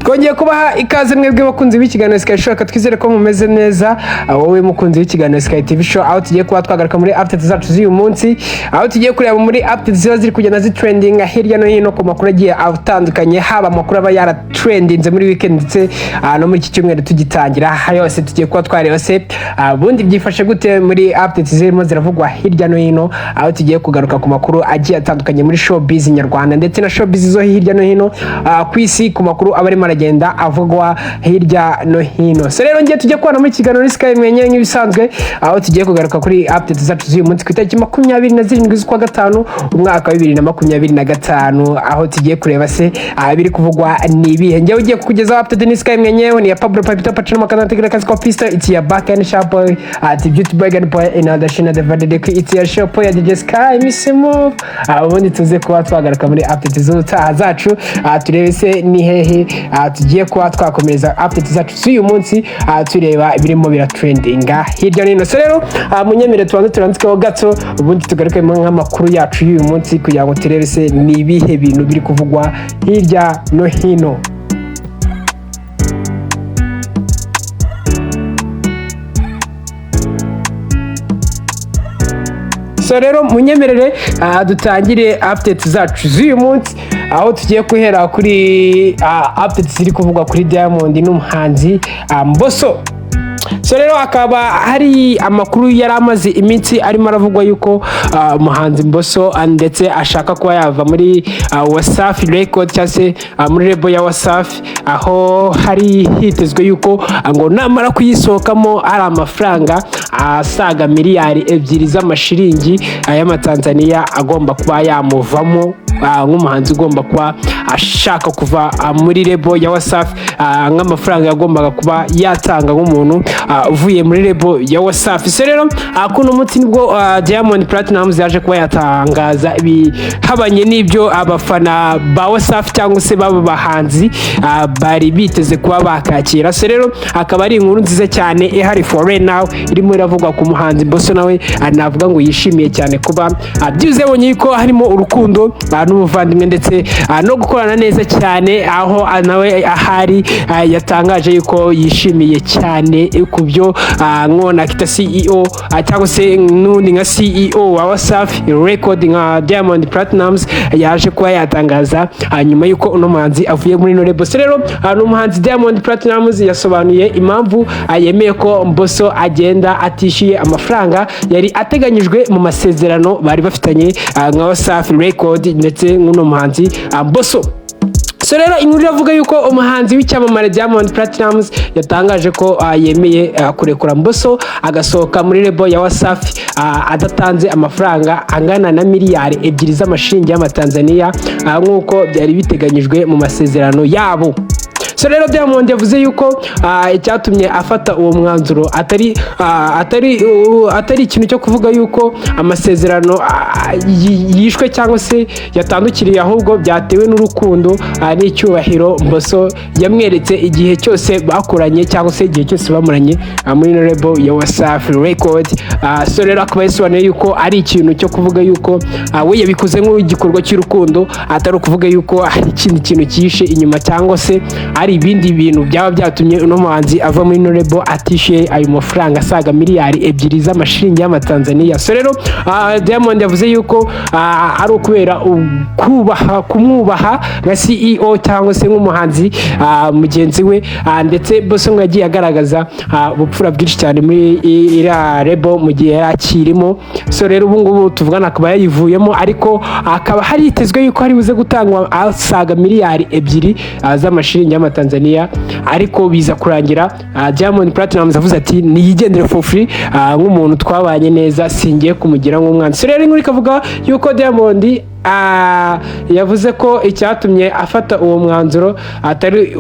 twongeye kubaha ikaze mwebwe bakunzi b'ikiganiro Sky Show, twizere ko mumeze neza. Wowe mukunzi w'ikiganiro Sky TV Show, aho tugiye kuba twagaruka muri updates zacu z'uyu munsi, aho tugiye kureba muri updates ziba ziri kugenda zitrending hirya no hino ku makuru agiye atandukanye, haba amakuru aba yaratrendinze muri weekend ndetse no muri iki cyumweru tugitangira. Yose tugiye kuba twareba se ubundi byifashe gute muri updates zirimo ziravugwa hirya no hino, aho tugiye kugaruka ku makuru agiye atandukanye muri showbiz nyarwanda ndetse na showbiz zo hirya no hino ku isi, ku makuru aba arimo aragenda avugwa hirya no hino. So rero ngiye tujye kubana muri kiganiro Sky mwenye nk'ibisanzwe, aho tugiye kugaruka kuri updates zacu z'uyu munsi ku itariki 27 z'ukwa gatanu umwaka wa 2025, aho tugiye kureba se biri kuvugwa nibihe. Ngiye ugiye kukugeza update ni Sky mwenyewe, ni ya Pablo Papito Pachino makana tegera kazi kwa pista. It's your back and sharp boy at beauty boy and boy in other shina the vade. It's your show boy at DJ Sky misimo. Ubundi tuze kuba twagaruka muri updates zacu, turebe se ni hehe tugiye kuba twakomereza updates zacu z'uyu munsi, tureba ibirimo biratrendinga hirya no hino. So rero munyemere tubanze turandikeho gato, ubundi tugaruke mu nk'amakuru yacu y'uyu munsi kugira ngo turebe se ni ibihe bintu biri kuvugwa hirya no hino. So rero munyemerere dutangire updates zacu z'uyu munsi, aho tugiye kuhera kuri updates ziri kuvugwa kuri Diamond n'umuhanzi Mbosso. So rero akaba hari amakuru yari amaze iminsi arimo aravugwa yuko umuhanzi Mbosso ndetse ashaka kuba yava muri Wasafi Record cyangwa se muri label ya Wasafi, aho hari hitezwe yuko ngo namara kuyisohokamo ari amafaranga asaga miliyari 2 z'amashiringi y'amatanzania agomba kuba yamuvamo nk'umuhanzi ugomba kuba ashaka kuva muri label ya Wasafi, nk'amafaranga yagombaga kuba yatanga nk'umuntu uvuye muri label ya Wasafi. So rero kuno munsi nibwo Diamond Platnumz yaje kuba yatangaza habanye n'ibyo abafana ba Wasafi cyangwa se baba bahanzi bari biteze kuba bakakira. So rero akaba ari inkuru nziza cyane ihari for right now, irimo iravugwa ku muhanzi Mbosso, nawe anavuga ngo yishimiye cyane kuba byuze bonye yuko harimo urukundo n'ubuvandimwe ndetse no gukorana neza cyane, aho nawe ahari yatangaje yuko yishimiye cyane kubyo nkona kita CEO cyangwa se n'undi nka CEO wa Wasafi Record nka Diamond Platnumz yaje kuba yatangaza nyuma yuko uno muhanzi avuye muri label. So rero n'umuhanzi Diamond Platnumz yasobanuye impamvu yemeye ko Mbosso agenda atishyuye amafaranga yari ateganyijwe mu masezerano bari bafitanye nka Wasafi Record ndetse n'uno muhanzi Mbosso. So rero inkuru iravuga yuko umuhanzi w'icyamamare Diamond Platnumz yatangaje ko yemeye kurekura Mbosso agasohoka muri label ya Wasafi adatanze amafaranga angana na miliyari 2 z'amashiringi y'amatanzania nk'uko byari biteganyijwe mu masezerano yabo. So rero Diamond yavuze yuko icyatumye afata uwo mwanzuro atari ikintu cyo kuvuga yuko amasezerano yishwe cyangwa se yatandukiriye, ahubwo byatewe n'urukundo n'icyubahiro Mbosso yamweretse igihe cyose bakoranye cyangwa se igihe cyose bamuranye muri label ya Wasafi Record. So rero akaba yasobanuye yuko ari ikintu cyo kuvuga yuko we yabikoze nk'igikorwa cy'urukundo, atari ukuvuga yuko hari ikindi kintu cyihishe inyuma cyangwa se ari ibindi bintu byaba byatumye uno muhanzi ava muri label atishyuye ayo mafaranga asaga miliyari 2 z'amashiringi y'amatanzania. So rero Diamond yavuze yuko ari ukubera kumwubaha nka CEO cyangwa se nk'umuhanzi mugenzi we, ndetse Mbosso ngo yagiye agaragaza ubupfura bwinshi cyane muri ira label mu gihe yakirimo. So rero ubu ngubu tuvugana akaba yayivuyemo, ariko akaba hari hitezwe yuko hari buze gutangwa asaga miliyari 2 z'amashiringi y'amatanzania, ariko biza kurangira Diamond Platnumz avuze ati niyigendere for free nk'umuntu twabanye neza, singiye kumugira nk'umwanzi. So rero inkuru ikavuga yuko Diamond yavuze ko icyatumye afata uwo mwanzuro atari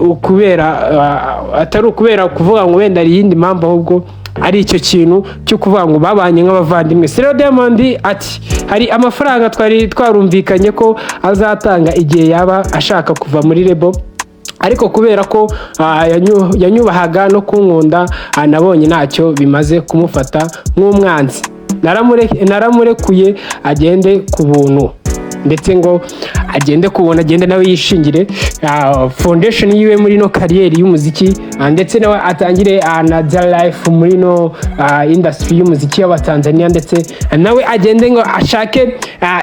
ukubera kuvuga ngo wenda ari yindi mpamvu, ahubwo ari icyo kintu cyo kuvuga ngo babanye nk'abavandimwe. So rero Diamond ati hari amafaranga twari twarumvikanye ko azatanga igihe yaba ashaka kuva muri label, ariko kubera ko yanyubahaga no kunkunda, nabonye ntacyo bimaze kumufata nk'umwanzi, naramurekuye agende ku buntu. ndetse ngo agende kubona agende nawe yishingire foundation yiwe muri no kariyeri y'umuziki, ndetse nawe atangire na life muri no industry y'umuziki y'Abatanzania, ndetse nawe agende ngo ashake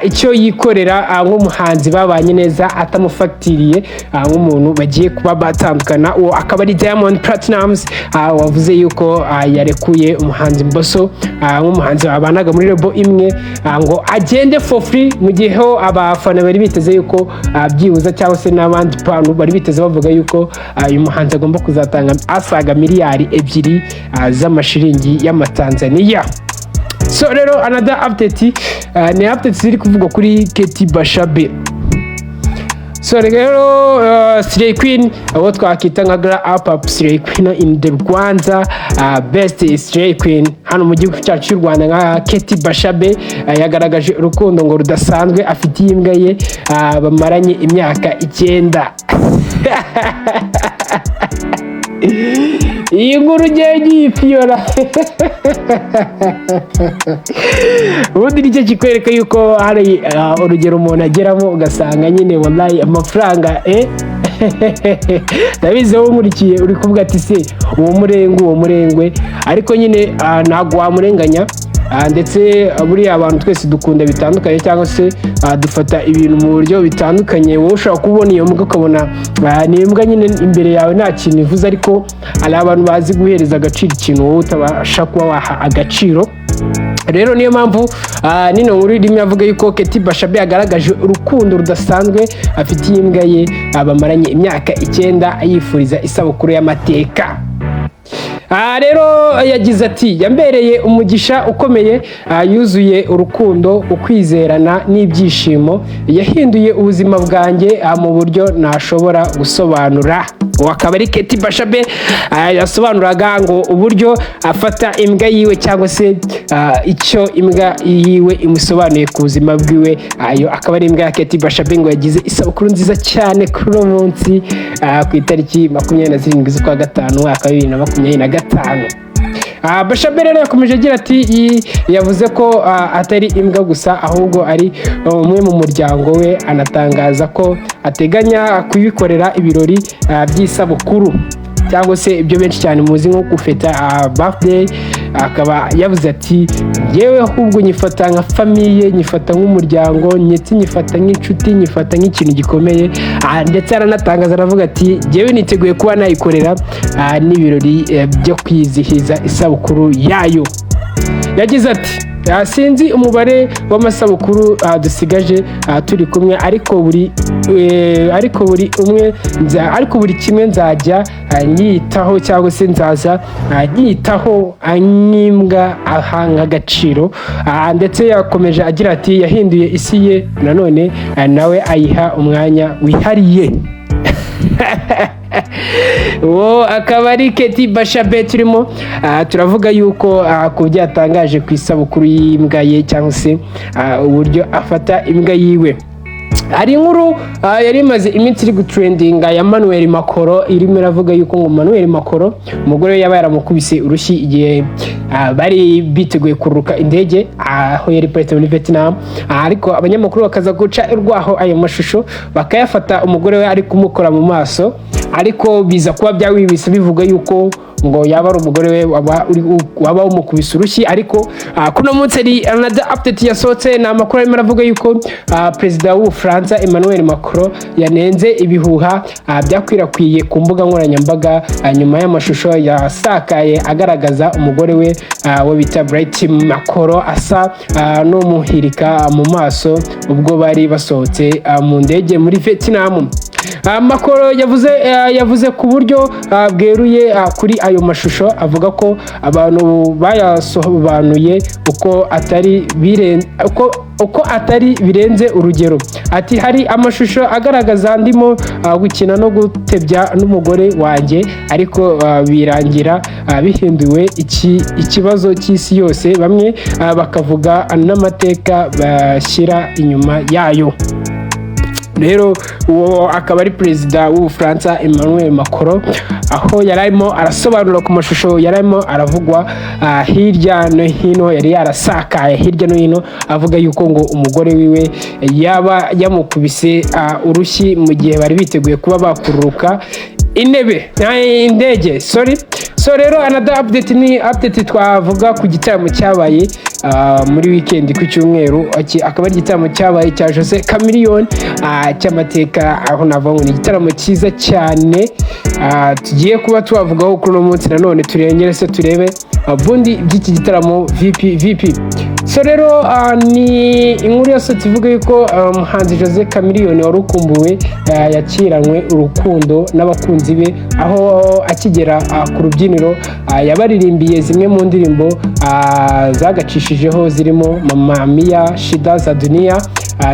icyo yikorera nk'umuhanzi babanye neza atamufatiriye nk'umuntu bagiye kuba batandukana. uwo akaba ari Diamond Platnumz wavuze yuko yarekuye umuhanzi Mbosso nk'umuhanzi babanaga muri label imwe ngo agende for free, mu gihe abafana bari biteze yuko byibuza cyangwa se n'abandi bantu bari biteze bavuga yuko uyu muhanzi agomba kuzatanga asaga miliyari 2 z'amashiringi y'Amatanzania. So rero another update ni update ziri kuvugwa kuri Keti Bashabe. So rero Slay Queen abo twakita nka Gra Up Slay Queen in the Rwanda, best Slay Queen hano mu gihugu cyacu cy'u Rwanda nka Keti Bashabe yagaragaje urukundo ngo rudasanzwe afitiye imbwa ye bamaranye imyaka 9. iyi nkuru ugiye gipiyora ubundi nicyo kikwereka yuko hari urugero umuntu ageramo ugasanga nyine wallahi amafaranga ndabizi wowe nkurikiye uri kuvuga ati se uwo murengwe ariko nyine ntabwo wamurenganya, ndetse buriya abantu twese dukunda bitandukanye cyangwa se dufata ibintu mu buryo bitandukanye. wowe ushobora kubona iyo mbwa ukabona ni imbwa nyine imbere yawe nta kintu ivuze, ariko hari abantu bazi guhereza agaciro ikintu wowe utabasha kuba waha agaciro. rero niyo mpamvu nino nkuru irimo avuga yuko Keti Bashabe yagaragaje urukundo rudasanzwe afitiye imbwa ye bamaranye imyaka 9 yifuriza isabukuru y'amateka. Rero yagize ati yambereye umugisha ukomeye, yuzuye urukundo, ukwizerana n'ibyishimo, yahinduye ubuzima bwanjye mu buryo ntashobora gusobanura. akaba ari Keti Bashabe yasobanuraga ngo uburyo afata imbwa yiwe cyangwa se icyo imbwa yiwe imusobanuye ku buzima bwiwe. ayo akaba ari imbwa ya Keti Bashabe ngo yagize isabukuru nziza cyane kuri uno munsi ku itariki 27 z'ukwa gatanu mwaka wa 2025. Bashabe rero yakomeje agira ati yavuze ko atari imbwa gusa ahubwo ari umwe mu muryango we, anatangaza ko ateganya kubikorera ibirori by'isabukuru cyangwa se ibyo benshi cyane muzi nko gufeta birthday. akaba yavuze ati yewe ahubwo nyifata nka famille, nyifata nk'umuryango, nyifata nk'inshuti, nyifata nk'ikintu gikomeye. ndetse aranatangaza aravuga ati yewe niteguye kuba nayikorera n'ibirori byo kwizihiza isabukuru yayo. yagize ati sinzi umubare w'amasabukuru dusigaje turi kumwe, ariko buri kimwe nzajya nyitaho cyangwa se nzaza nyitaho nk'imbwa ahanga agaciro. ndetse yakomeje agira ati yahinduye isi ye nanone nawe ayiha umwanya wihariye. akaba ari Keti Bashabe turimo turavuga yuko ku byatangaje ku isabukuru y'imbwa ye cyangwa se uburyo afata imbwa yiwe. hari inkuru yari imaze iminsi iri gutrendinga ya Emmanuel Macron, irimo iravuga yuko ngo Emmanuel Macron umugore we yaba yaramukubise urushyi igihe bari biteguye kuruka indege aho yari perezida muri Vietnam. ariko abanyamakuru bakaza guca urwaho ayo mashusho bakayafata umugore we ari kumukora mu maso, ariko biza kuba byawibise bivuga yuko ngo yaba ari umugore we waba umukubise urushyi. ariko kuno munsi ari another update yasohotse, na amakuru arimo aravuga yuko perezida w'Ubufaransa Emmanuel Macron yanenze ibihuha byakwirakwiye ku mbuga nkoranyambaga nyuma y'amashusho yasakaye agaragaza umugore we wo bita Brigitte Macron asa n'umuhirika mu maso ubwo bari basohotse mu ndege muri Vietnam. Macron yavuze ku buryo bweruye kuri ayo mashusho, avuga ko abantu bayasobanuye uko atari birenze urugero. ati hari amashusho agaragaza ndimo gukina no gutebya n'umugore wanjye, ariko birangira bihinduwe ikibazo cy'isi yose, bamwe bakavuga n'amateka bashyira inyuma yayo. rero uwo akaba ari perezida w'Ubufaransa Emmanuel Macron, aho yararimo arasobanura ku mashusho yararimo aravugwa hirya no hino, yari yarasakaye hirya no hino avuga yuko ngo umugore wiwe yaba yamukubise urushyi mu gihe bari biteguye kuba bakururuka indege. So rero another update ni update twavuga ku gitaramo cyabaye muri weekend ku cyumweru, akaba ari igitaramo cyabaye cya Jose Chameleone cy'amateka, aho navuga ngo ni igitaramo cyiza cyane tugiye kuba tubavugaho kuri uno munsi. Nanone turengere se turebe bundi by'iki gitaramo VP. So rero ni inkuru yose tuvuga yuko umuhanzi Jose Chameleone wari ukumbuwe yakiranywe urukundo n'abakunzi be, aho akigera ku rubyiniro yabaririmbiye zimwe mu ndirimbo zagacishijeho zirimo Mamma Mia, Shida za Dunia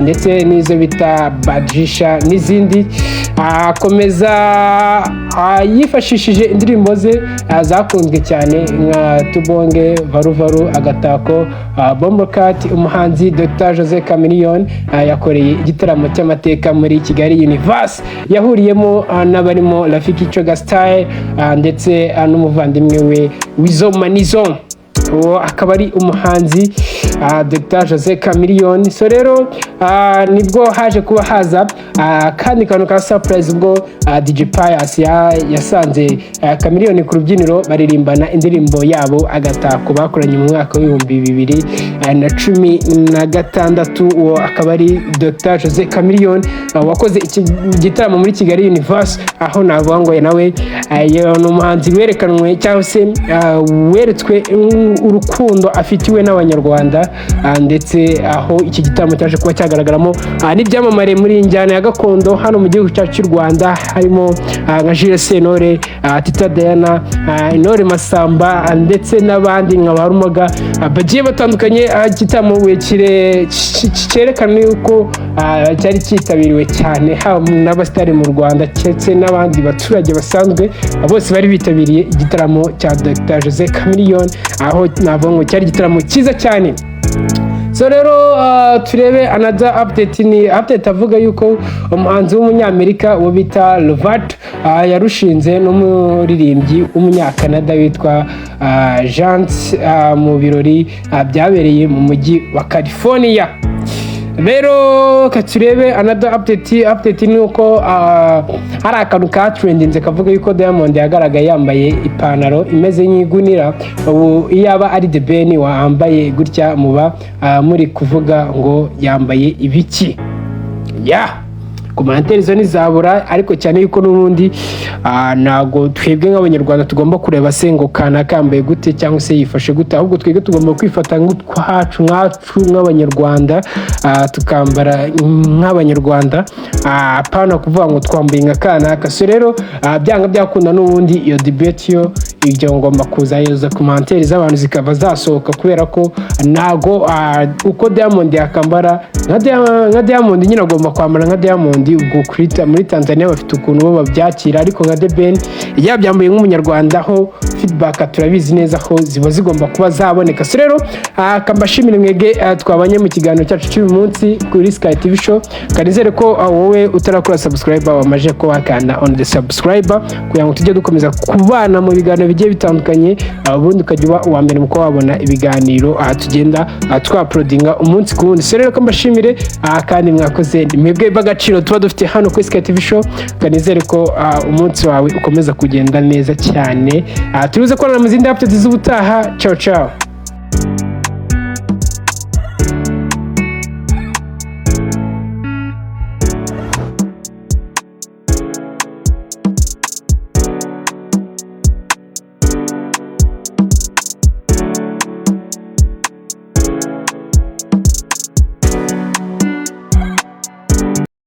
ndetse n'izo bita Bajisha n'izindi. Akomeza yifashishije indirimbo ze zakunzwe cyane nka Tubonge, Varu, Agatako, Bombocat. Umuhanzi Dr Jose Chameleone yakoreye igitaramo cy'amateka muri Kigali Universe, yahuriyemo n'abarimo Rafiki Coga Style ndetse n'umuvandimwe we Wizo Manizo. uwo akaba ari umuhanzi Dr Jose Chameleone. So rero nibwo haje kuba haza kandi kantu ka surprise ubwo DJ Pius yasanze Chameleone ku rubyiniro baririmbana indirimbo yabo Agatako bakoranye mu mwaka wa 2016. uwo akaba ari Dr Jose Chameleone wakoze iki gitaramo muri Kigali Universe, aho navuga ngo nawe no muhanzi werekanwe cyangwa se weretswe urukundo afitiwe n'abanyarwanda, ndetse aho iki gitaramo cyaje kuba cyagaragaramo n'ibyamamare muri njyana ya gakondo hano mu gihugu cyacu cy'u Rwanda, harimo nka Jules Sentore, Tita Diana, Intore Masamba ndetse n'abandi nka Barumaga bagiye batandukanye. Igitaramo cyerekana yuko cyari cyitabiriwe cyane n'abasitari mu Rwanda ndetse n'abandi baturage basanzwe, bose bari bitabiriye igitaramo cya Dr Jose Chameleone, aho navuga ngo cyari igitaramo cyiza cyane. So rero turebe another update, ni update avuga yuko umuhanzi w'umunyamerika wo bita Lovat yarushinze n'umuririmbyi w'umunyakanada witwa Jance mu birori byabereye mu mujyi wa California. Rero katurebe another update ni uko hari akantu ka trendinze kavuga yuko Diamond yagaragaye yambaye ipantaro imeze nk'igunira. Ubu iyaba ari The Ben wambaye gutya muba muri kuvuga ngo yambaye ibiki. Komantere zo nizabura, ariko cyane yuko n'ubundi nago twebwe nk'abanyarwanda tugomba kureba sengo kana kambaye gute cyangwa se yifashe gute, ahubwo twebwe tugomba kwifata nk'utwacu nk'abanyarwanda, tukambara nk'abanyarwanda, apana kuvuga ngo twambaye nka kana. So rero byanga byakunda n'ubundi iyo debate yo ibyo ngomba kuzayoza komantere z'abantu zikava zasohoka, kubera ko nago uko Diamond yakambara nka Diamond nyine agomba kwambara nka Diamond. Ubwo kurita muri Tanzania bafite ukuntu bo babyakira, ariko nka The Ben yabyambaye nk'umunyarwanda ho feedback turabizi neza ko ziba zigomba kuba zaboneka. So rero kambashimire mwege twabanye mu kiganiro cyacu cy'uyu munsi kuri Sky TV Show. Kanizere ko wowe utarakora subscriber wamaje ko wakanda on the subscriber kugira ngo tujye dukomeza kubana mu biganiro bigiye bitandukanye, ubundi ukajya uwa mbere muko wabona ibiganiro tugenda twauploadinga umunsi ku wundi. So rero kambashimire kandi mwakoze mwebwe bagaciro tuba dufite hano kuri Sky TV Show. Kanizere ko umunsi wawe ukomeza kugenda neza cyane. Turuze korana mu zindi updates z'ubutaha. Ciao ciao.